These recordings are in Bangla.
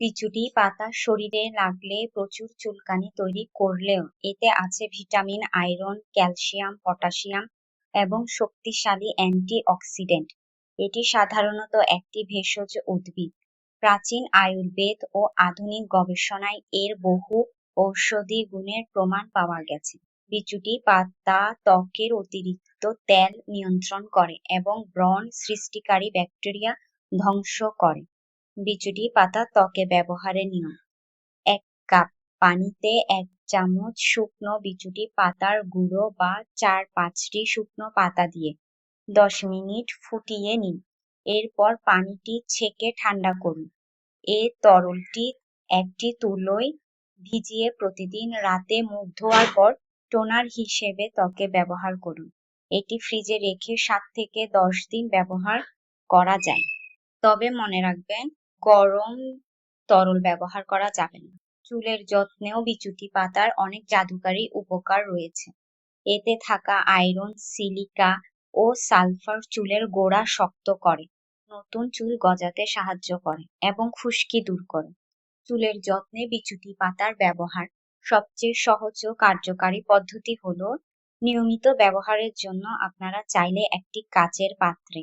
বিচুটি পাতা শরীরে লাগলে প্রচুর চুলকানি তৈরি করলেও এতে আছে ভিটামিন, আয়রন, ক্যালসিয়াম, পটাশিয়াম এবং শক্তিশালী অ্যান্টিঅক্সিডেন্ট। এটি সাধারণত একটি ভেষজ উদ্ভিদ। প্রাচীন আয়ুর্বেদ ও আধুনিক গবেষণায় এর বহু ঔষধি গুণের প্রমাণ পাওয়া গেছে। বিচুটি পাতা ত্বকের অতিরিক্ত তেল নিয়ন্ত্রণ করে এবং ব্রণ সৃষ্টিকারী ব্যাকটেরিয়া ধ্বংস করে। বিচুটি পাতা ত্বকে ব্যবহারের নিয়ম: ১ কাপ পানিতে ১ চামচ শুকনো বিচুটি পাতার গুঁড়ো বা ৪-৫টি শুকনো পাতা দিয়ে ১০ মিনিট ফুটিয়ে নিন। এরপর পানিটি ছেঁকে ঠান্ডা করুন। এ তরলটি একটি তুলোয় ভিজিয়ে প্রতিদিন রাতে মুখ ধোয়ার পর টোনার হিসেবে ত্বকে ব্যবহার করুন। এটি ফ্রিজে রেখে ৭ থেকে ১০ দিন ব্যবহার করা যায়। তবে মনে রাখবেন, গরম তরল ব্যবহার করা যাবে না। চুলের যত্নেও বিচুটি পাতার অনেক জাদুকারী উপকার রয়েছে। এতে থাকা আয়রন, সিলিকা ও সালফার চুলের গোড়া শক্ত করে, নতুন চুল গজাতে সাহায্য করে এবং খুশকি দূর করে। চুলের যত্নে বিচুটি পাতার ব্যবহার সবচেয়ে সহজ ও কার্যকারী পদ্ধতি হলো নিয়মিত ব্যবহারের জন্য আপনারা চাইলে একটি কাচের পাত্রে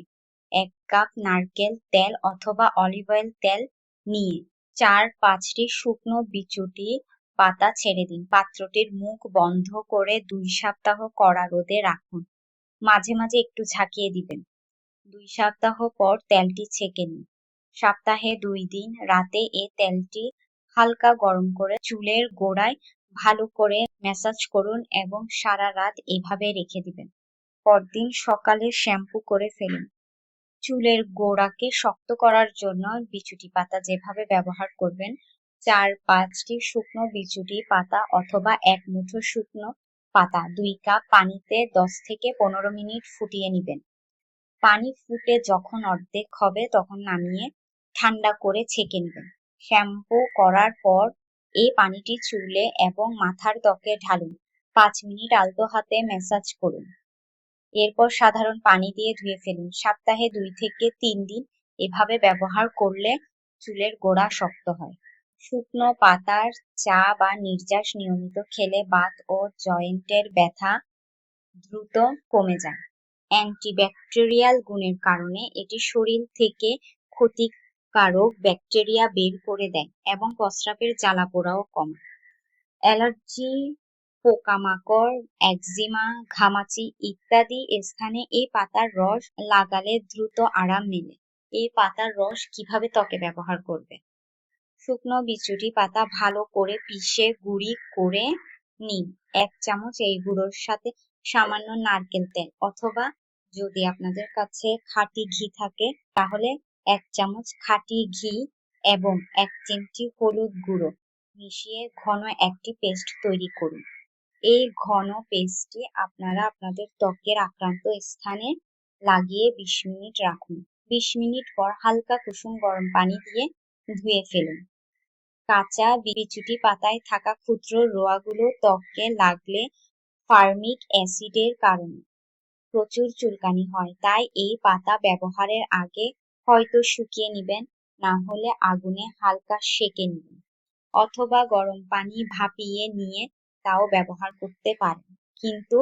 ১ কাপ নারকেল তেল অথবা অলিভ অয়েল তেল নিয়ে ৪-৫টি শুকনো বিচুটি পাতা ছেড়ে দিন। পাত্রটির মুখ বন্ধ করে ২ সপ্তাহ কড়া রোদে রাখুন। মাঝে মাঝে একটু ঝাঁকিয়ে দিবেন। ২ সপ্তাহ পর তেলটি ছেঁকে নিন। সপ্তাহে ২ দিন রাতে এ তেলটি হালকা গরম করে চুলের গোড়ায় ভালো করে ম্যাসাজ করুন এবং সারা রাত এভাবে রেখে দিবেন। পরদিন সকালে শ্যাম্পু করে ফেলুন। চুলের গোড়াকে শক্ত করার জন্য বিচুটি পাতা যেভাবে ব্যবহার করবেন: ৪-৫টি শুকনো বিচুটি পাতা অথবা ১ মুঠো শুকনো পাতা ২ কাপ পানিতে ১০ থেকে ১৫ মিনিট ফুটিয়ে নিবেন। পানি ফুটে যখন অর্ধেক হবে তখন নামিয়ে ঠান্ডা করে ছেঁকে নেবেন। শ্যাম্পু করার পর এই পানিটি চুলে এবং মাথার ত্বকে ঢালুন। ৫ মিনিট আলতো হাতে ম্যাসাজ করুন। এরপর সাধারণ পানি দিয়ে ধুয়ে ফেলুন। সপ্তাহে ২ থেকে ৩ দিন এভাবে ব্যবহার করলে চুলের গোড়া শক্ত হয়। শুকনো পাতার চা বা নির্যাস নিয়মিত খেলে বাত ও জয়েন্টের ব্যথা দ্রুত কমে যায়। অ্যান্টিব্যাকটেরিয়াল গুণের কারণে এটি শরীর থেকে ক্ষতিকারক ব্যাকটেরিয়া বের করে দেয় এবং প্রস্রাবের জ্বালাপোড়াও কমায়। অ্যালার্জি, পোকামাকড়, একজিমা, ঘামাচি ইত্যাদি স্থানে এই পাতার রস লাগালে দ্রুত আরাম মেলে। এই পাতার রস কিভাবে ত্বকে ব্যবহার করবে? শুকনো বিচুটি পাতা ভালো করে পিষে গুঁড়ি করে নিন। ১ চামচ এই গুঁড়োর সাথে সামান্য নারকেল তেল অথবা যদি আপনাদের কাছে খাঁটি ঘি থাকে তাহলে ১ চামচ খাঁটি ঘি এবং ১ চিমটি হলুদ গুঁড়ো মিশিয়ে ঘন একটি পেস্ট তৈরি করুন। এই ঘন পেস্টটি আপনারা আপনাদের ত্বকের আক্রান্ত স্থানে লাগিয়ে ২০ মিনিট রাখুন। ২০ মিনিট পর হালকা কুসুম গরম পানি দিয়ে ধুয়ে ফেলুন। কাঁচা বিচুটি পাতায় থাকা ক্ষুদ্র রোঁয়াগুলো ত্বকে লাগলে ফার্মিক অ্যাসিডের কারণে প্রচুর চুলকানি হয়। তাই এই পাতা ব্যবহারের আগে হয়তো শুকিয়ে নিবেন, না হলে আগুনে হালকা সেঁকে নিবেন অথবা গরম পানি ভাপিয়ে নিয়ে তাও ব্যবহার করতে পারেন। কিন্তু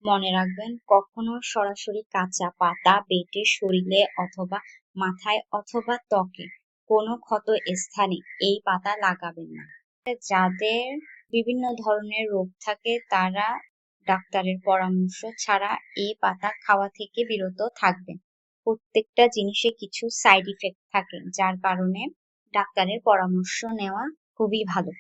মনে রাখবেন, কখনো সরাসরি কাঁচা পাতা বেটে শরীরে অথবা মাথায় অথবা ত্বকে কোনো ক্ষত স্থানে এই পাতা লাগাবেন না। যাদের বিভিন্ন ধরনের রোগ থাকে তারা ডাক্তারের পরামর্শ ছাড়া এই পাতা খাওয়া থেকে বিরত থাকবেন। প্রত্যেকটা জিনিসে কিছু সাইড ইফেক্ট থাকে, যার কারণে ডাক্তারের পরামর্শ নেওয়া খুবই ভালো।